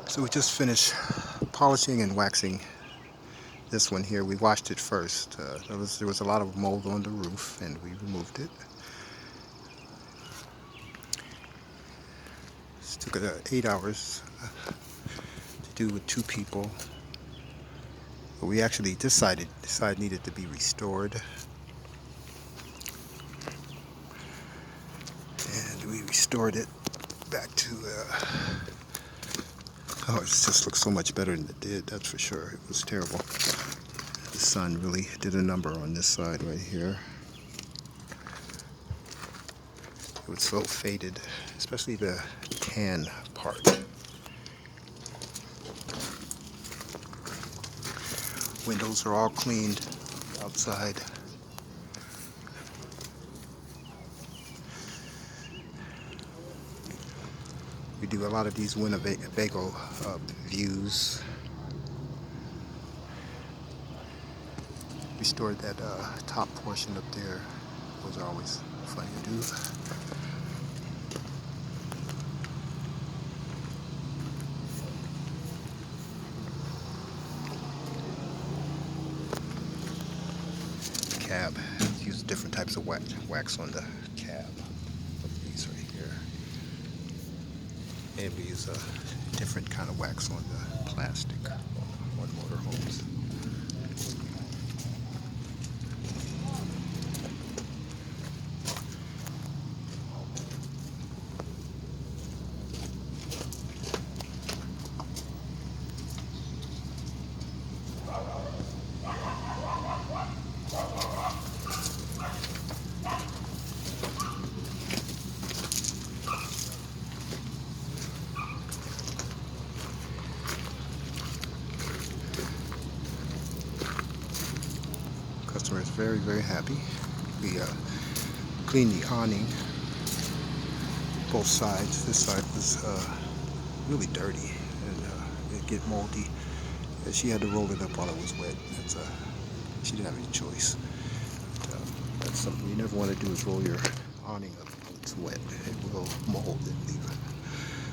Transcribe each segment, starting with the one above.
So we just finished polishing and waxing this one here. We washed it first. There was a lot of mold on the roof, and we removed it. This took 8 hours to do with 2 people. But we actually decided this side needed to be restored, and we restored it back to. Oh, it just looks so much better than it did. That's for sure. It was terrible. The sun really did a number on this side right here. It was so faded, especially the tan part. Windows are all cleaned outside. We do a lot of these Winnebago views. Restored that top portion up there. Those are always fun to do. Cab. Use different types of wax on the cab of these right here. And we use a different kind of wax on the plastic on motorhomes. Customer is very, very happy. We cleaned the awning, both sides. This side was really dirty and it get moldy. She had to roll it up while it was wet. She didn't have any choice. But, that's something you never want to do, is roll your awning up while it's wet. It will mold and leave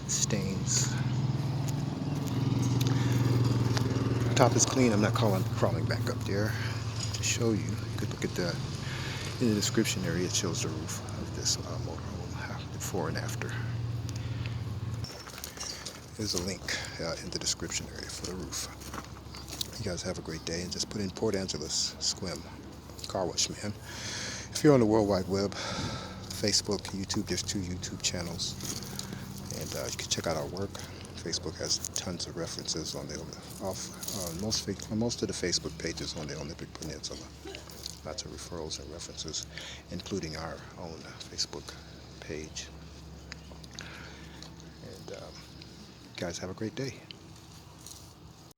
stains. Top is clean. I'm not crawling back up there to show you. You could look at in the description area. It shows the roof of this motorhome, before and after. There's a link in the description area for the roof. You guys have a great day, and just put in Port Angeles-Sequim Car Wash Man. If you're on the World Wide Web, Facebook, YouTube, there's 2 YouTube channels, and you can check out our work. Facebook has tons of references on most of the Facebook pages on the Olympic Peninsula. Lots of referrals and references, including our own Facebook page. And you guys have a great day.